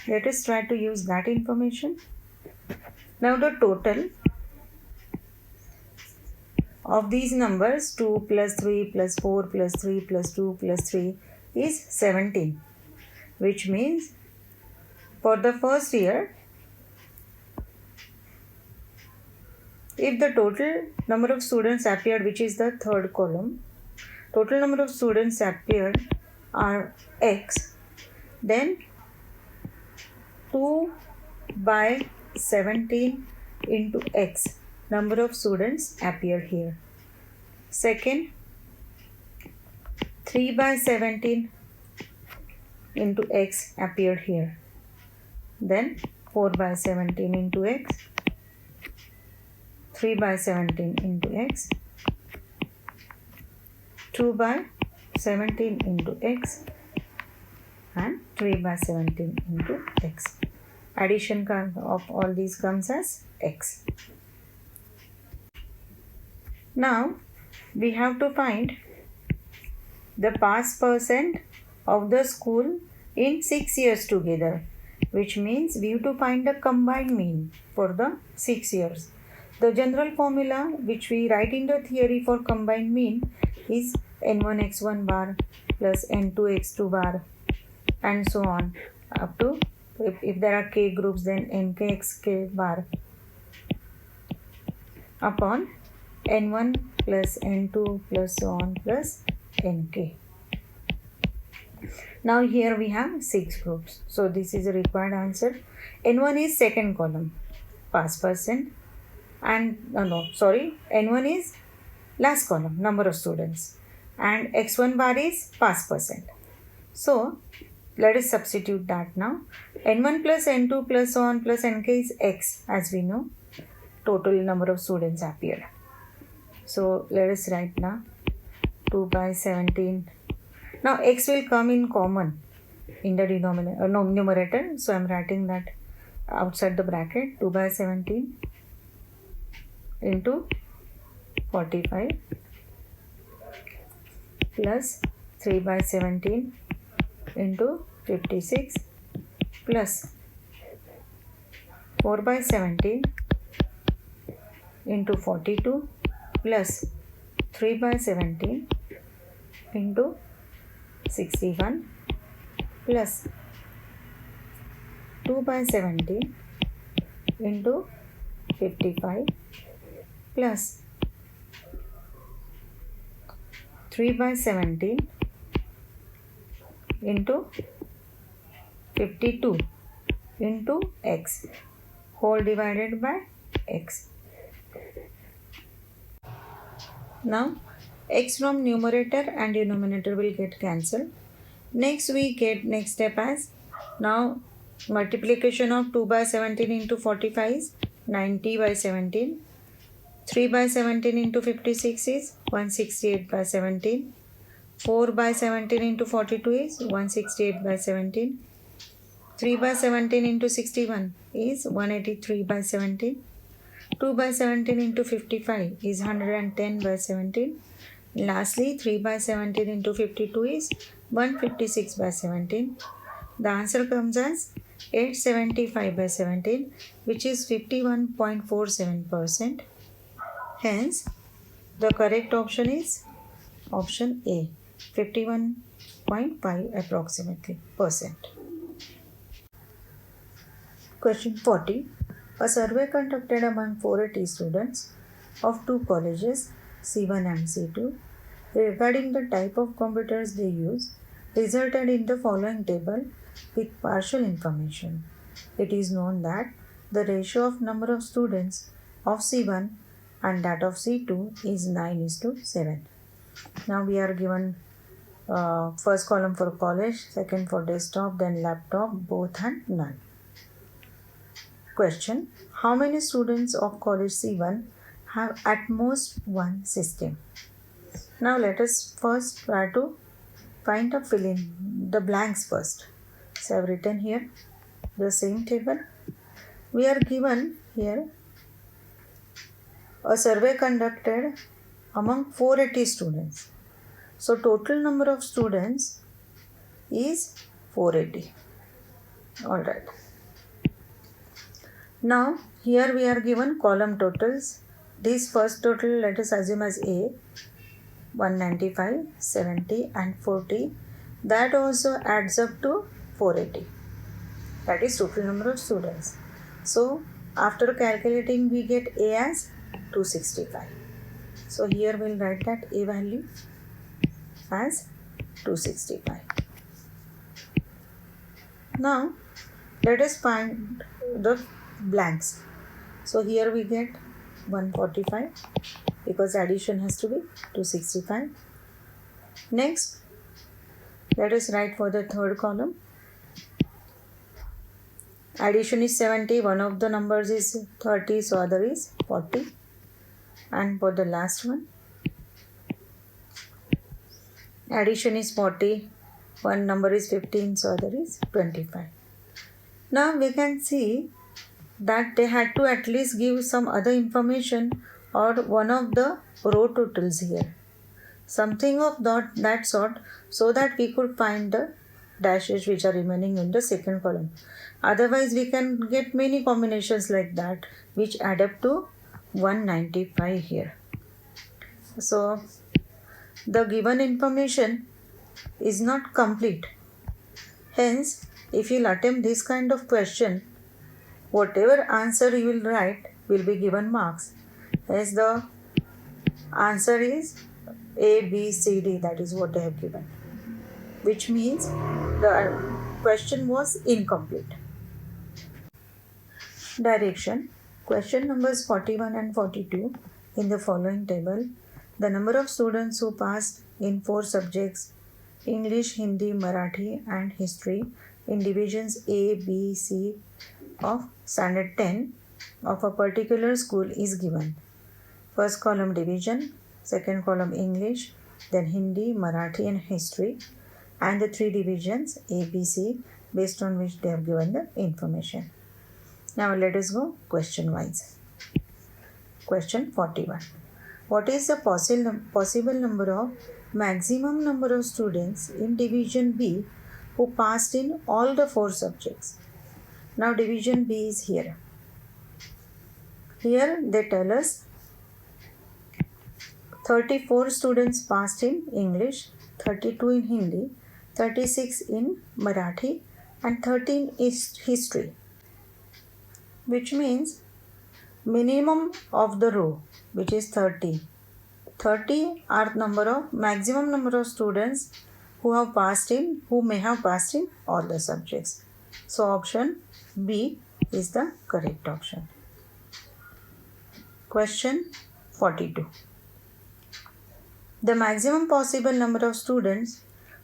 Let us try to use that information. Now the total of these numbers, 2 plus 3 plus 4 plus 3 plus 2 plus 3 is 17, which means for the first year, if the total number of students appeared, which is the third column, total number of students appeared are x, then 2 by 17 into x, number of students appear here. Second, 3 by 17 into x appeared here. Then 4 by 17 into x, 3 by 17 into x, 2 by 17 into x, and 3 by 17 into x. Addition of all these comes as x. Now we have to find the pass percent of the school in 6 years together, which means we have to find the combined mean for the 6 years. The general formula which we write in the theory for combined mean is n1 x1 bar plus n2 x2 bar and so on up to, if there are k groups, then nk xk bar upon n1 plus n2 plus so on plus nk. Now here we have 6 groups. So this is a required answer. N1 is second column, pass percent, and N1 is last column, number of students, and x1 bar is pass percent. So let us substitute that now. N1 plus N2 plus so on plus nk is x, as we know. Total number of students appeared. So let us write now 2 by 17. Now x will come in common in the numerator. So I am writing that outside the bracket. 2 by 17 into 45 plus 3 by 17 into 56 plus 4 by 17 into 42 plus 3 by 17 into 61 plus 2 by 17 into 55 plus 3 by 17 into 52 into x whole divided by x. Now x from numerator and denominator will get cancelled. Next step as, now multiplication of 2 by 17 into 45 is 90 by 17. 3 by 17 into 56 is 168 by 17. 4 by 17 into 42 is 168 by 17. 3 by 17 into 61 is 183 by 17. 2 by 17 into 55 is 110 by 17. Lastly, 3 by 17 into 52 is 156 by 17. The answer comes as 875 by 17, which is 51.47%. Hence, the correct option is option A, 51.5 approximately percent. Question 40. A survey conducted among 480 students of two colleges, C1 and C2, regarding the type of computers they use, resulted in the following table with partial information. It is known that the ratio of number of students of C1 and that of C2 is 9:7. Now we are given first column for college, second for desktop, then laptop, both and none. Question. How many students of college C1 have at most one system? Now let us first try to find or fill in the blanks first. So I have written here the same table. We are given here a survey conducted among 480 students. So total number of students is 480. Alright. Now here we are given column totals. This first total let us assume as A, 195, 70 and 40. That also adds up to 480. That is total number of students. So after calculating we get A as 265. So here we will write that A value as 265. Now let us find the blanks. So here we get 145 because addition has to be 265. Next, let us write for the third column. Addition is 70, one of the numbers is 30, so other is 40. And for the last one, addition is 40, One number is 15, so other is 25. Now we can see that they had to at least give some other information or one of the row totals here. Something of that sort, so that we could find the dashes which are remaining in the second column. Otherwise we can get many combinations like that which add up to 195 here. So the given information is not complete. Hence, if you'll attempt this kind of question, whatever answer you will write will be given marks. As the answer is A, B, C, D, that is what they have given, which means the question was incomplete. Direction. Question numbers 41 and 42 in the following table. The number of students who passed in 4 subjects, English, Hindi, Marathi and History, in divisions A, B, C of standard 10 of a particular school is given. First column division, second column English, then Hindi, Marathi and History, and the 3 divisions A, B, C based on which they have given the information. Now let us go question wise. Question 41. What is the possible number of maximum number of students in division B who passed in all the 4 subjects? Now division B is here. Here they tell us 34 students passed in English, 32 in Hindi, 36 in Marathi and 13 is History, which means minimum of the row, which is 30. 30 are maximum number of students who may have passed in all the subjects. So option B is the correct option. Question 42. The maximum possible number of students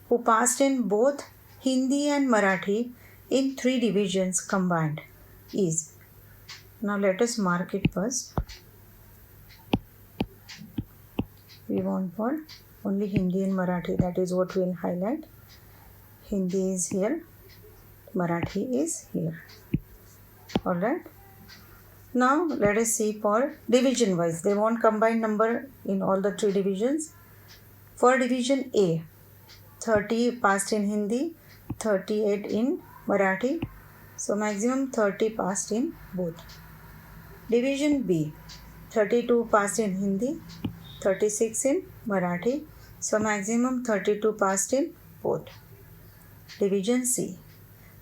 who passed in both Hindi and Marathi in 3 divisions combined is. Now let us mark it first. We want for only Hindi and Marathi, that is what we will highlight. Hindi is here, Marathi is here. Alright. Now let us see for division wise. They want combined number in all the 3 divisions. For division A, 30 passed in Hindi, 38 in Marathi. So maximum 30 passed in both. Division B, 32 passed in Hindi, 36 in Marathi. So maximum 32 passed in both. Division C,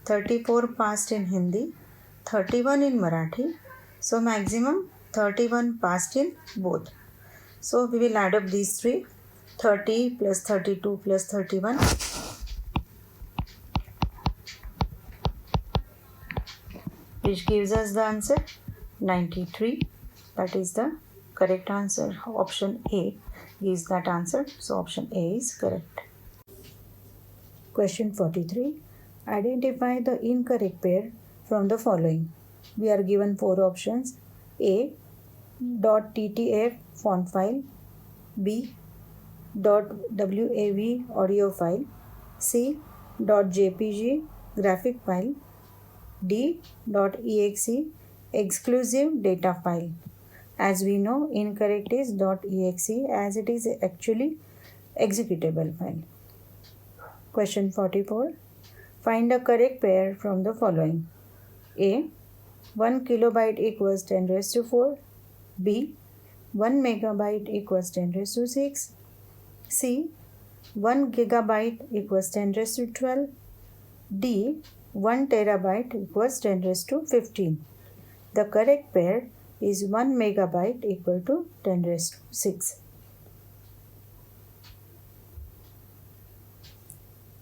34 passed in Hindi, 31 in Marathi. So maximum 31 passed in both. So we will add up these 3. 30 plus 32 plus 31. Which gives us the answer 93. That is the correct answer. Option A gives that answer. So option A is correct. Question 43. Identify the incorrect pair from the following. We are given 4 options. A. .ttf font file. B. .wav audio file. C. .jpg graphic file. D. .exe exclusive data file. As we know, incorrect is .exe as it is actually executable file. Question 44. Find a correct pair from the following. A. 1 kilobyte equals 10 raised to 4. B. 1 megabyte equals 10 raised to 6. C. 1 gigabyte equals 10 raised to 12. D. 1 terabyte equals 10 raised to 15. The correct pair is 1 megabyte equal to 10 raised to 6.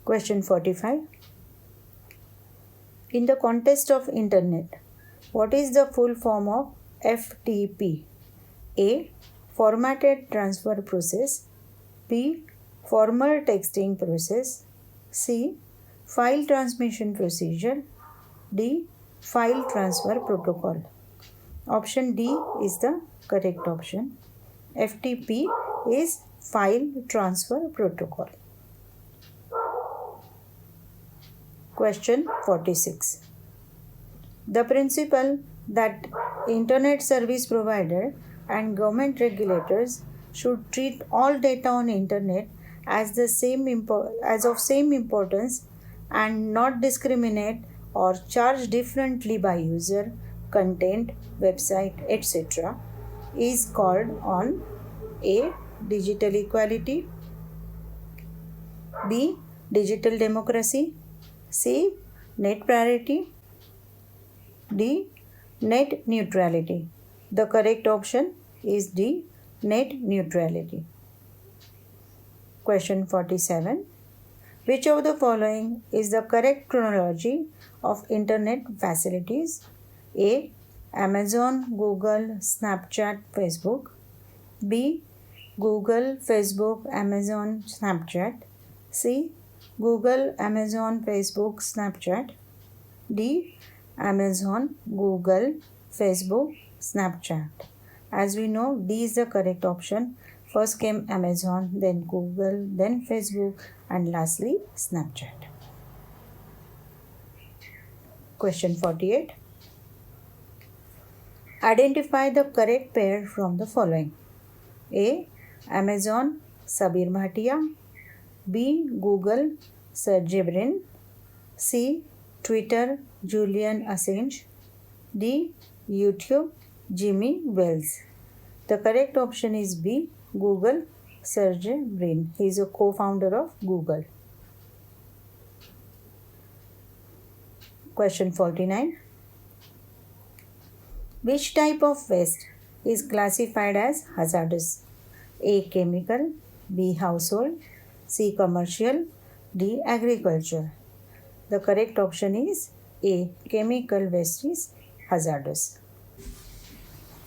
Question 45. In the context of Internet, what is the full form of FTP? A. Formatted transfer process. B. Formal texting process. C. File transmission procedure. D. File transfer protocol. Option D is the correct option. FTP is File Transfer Protocol. Question 46. The principle that internet service provider and government regulators should treat all data on internet as of same importance and not discriminate or charge differently by user, content, website, etc. is called on A. Digital equality, B. Digital democracy, C. Net parity, D. Net neutrality. The correct option is D. Net neutrality. Question 47. Which of the following is the correct chronology of internet facilities? A. Amazon, Google, Snapchat, Facebook. B. Google, Facebook, Amazon, Snapchat. C. Google, Amazon, Facebook, Snapchat. D. Amazon, Google, Facebook, Snapchat. As we know, D is the correct option. First came Amazon, then Google, then Facebook, and lastly Snapchat. Question 48. Identify the correct pair from the following. A. Amazon, Sabir Bhatia. B. Google, Sergey Brin. C. Twitter, Julian Assange. D. YouTube, Jimmy Wales. The correct option is B. Google, Sergey Brin. He is a co-founder of Google. Question 49. Which type of waste is classified as hazardous? A. Chemical, B. Household, C. Commercial, D. Agriculture. The correct option is A. Chemical waste is hazardous.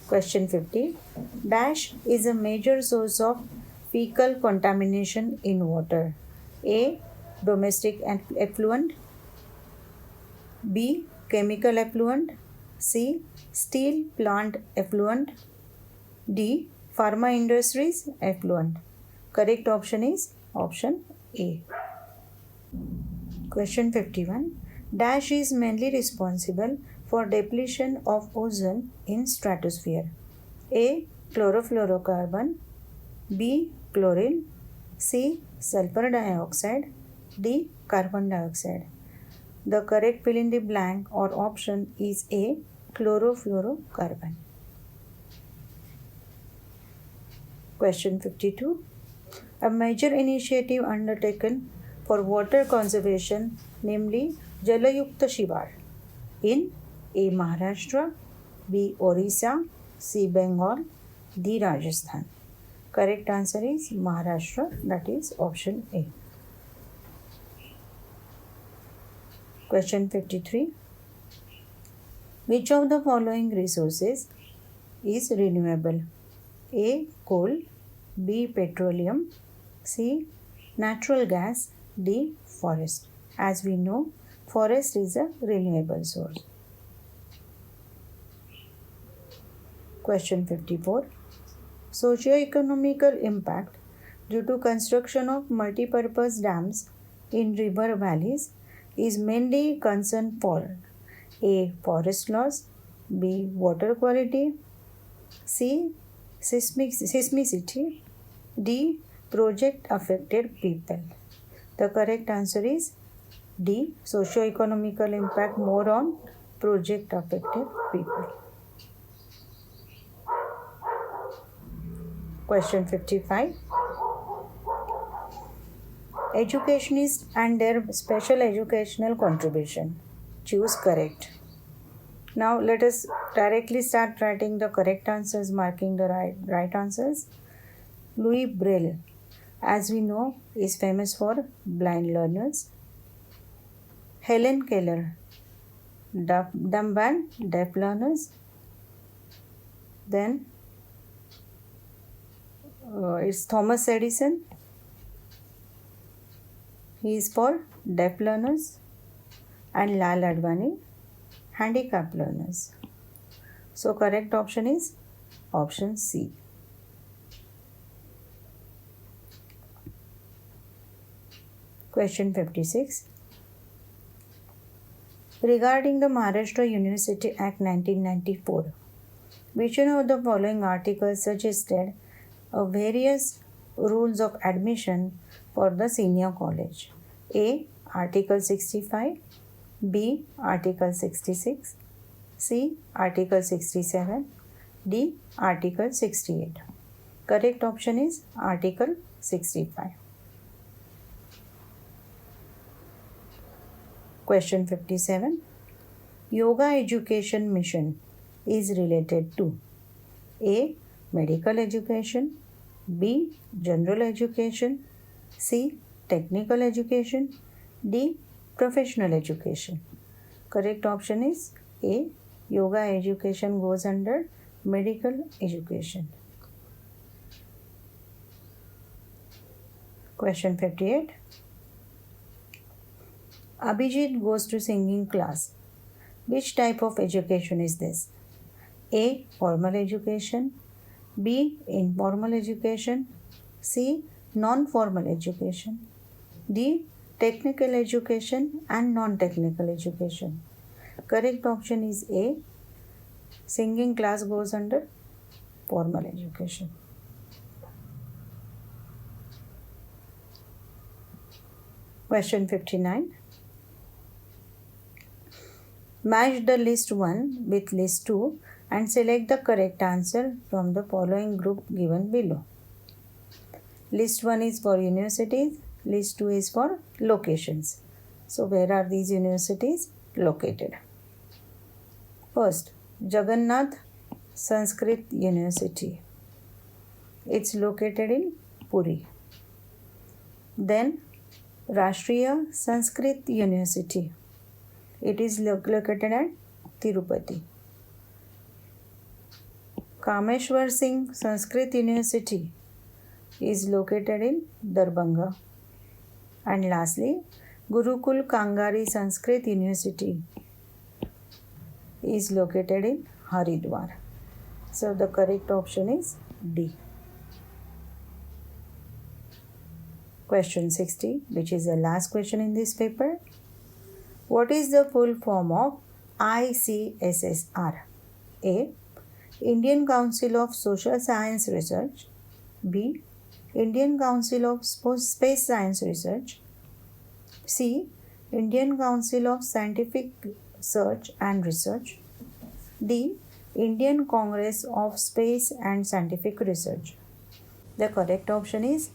Question 50. Dash is a major source of fecal contamination in water. A. Domestic effluent, B. Chemical effluent, C. Steel plant effluent, D. Pharma industries effluent. Correct option is option A. Question 51. Dash is mainly responsible for depletion of ozone in stratosphere. A. Chlorofluorocarbon, B. Chlorine, C. Sulfur dioxide, D. Carbon dioxide. The correct fill in the blank or option is A. Chlorofluorocarbon. Question 52. A major initiative undertaken for water conservation, namely Jalayukta Shivar, in A. Maharashtra, B. Orissa, C. Bengal, D. Rajasthan. Correct answer is Maharashtra, that is option A. Question 53. Which of the following resources is renewable? A. Coal, B. Petroleum, C. Natural gas, D. Forest. As we know, forest is a renewable source. Question 54. Socio-economical impact due to construction of multi-purpose dams in river valleys is mainly concerned for A. Forest loss, B. Water quality, C. Seismicity, D. Project affected people. The correct answer is D. Socio-economical impact more on project affected people. Question 55. Educationists and their special educational contribution. Choose correct. Now let us directly start writing the correct answers, marking the right answers. Louis Braille, as we know, is famous for blind learners. Helen Keller, dumb and deaf learners. Then it's Thomas Edison. He is for deaf learners. And Lal Advani, handicapped learners. So correct option is option C. Question 56. Regarding the Maharashtra University Act 1994, which one of the following articles suggested various rules of admission for the senior college? A. Article 65, B. Article 66, C. Article 67, D. Article 68. Correct option is Article 65. Question 57. Yoga Education Mission is related to A. Medical education, B. General education, C. Technical education, D. Professional education. Correct option is A. Yoga education goes under medical education. Question 58. Abhijit goes to singing class. Which type of education is this? A. Formal education, B. Informal education, C. Non-formal education, D. Technical education and non-technical education. Correct option is A. Singing class goes under formal education. Question 59. Match the list 1 with list 2 and select the correct answer from the following group given below. List 1 is for universities, list 2 is for locations. So where are these universities located? First, Jagannath Sanskrit University. It's located in Puri. Then Rashtriya Sanskrit University. It is located at Tirupati. Kameshwar Singh Sanskrit University is located in Darbhanga. And lastly, Gurukul Kangari Sanskrit University is located in Haridwar. So the correct option is D. Question 60, which is the last question in this paper. What is the full form of ICSSR? A. Indian Council of Social Science Research, B. Indian Council of Space Science Research, C. Indian Council of Scientific Search and Research, D. Indian Congress of Space and Scientific Research. The correct option is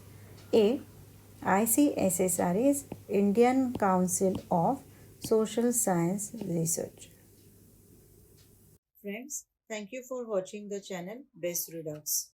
A. ICSSR is Indian Council of Social Science Research. Friends, thank you for watching the channel Best Redux.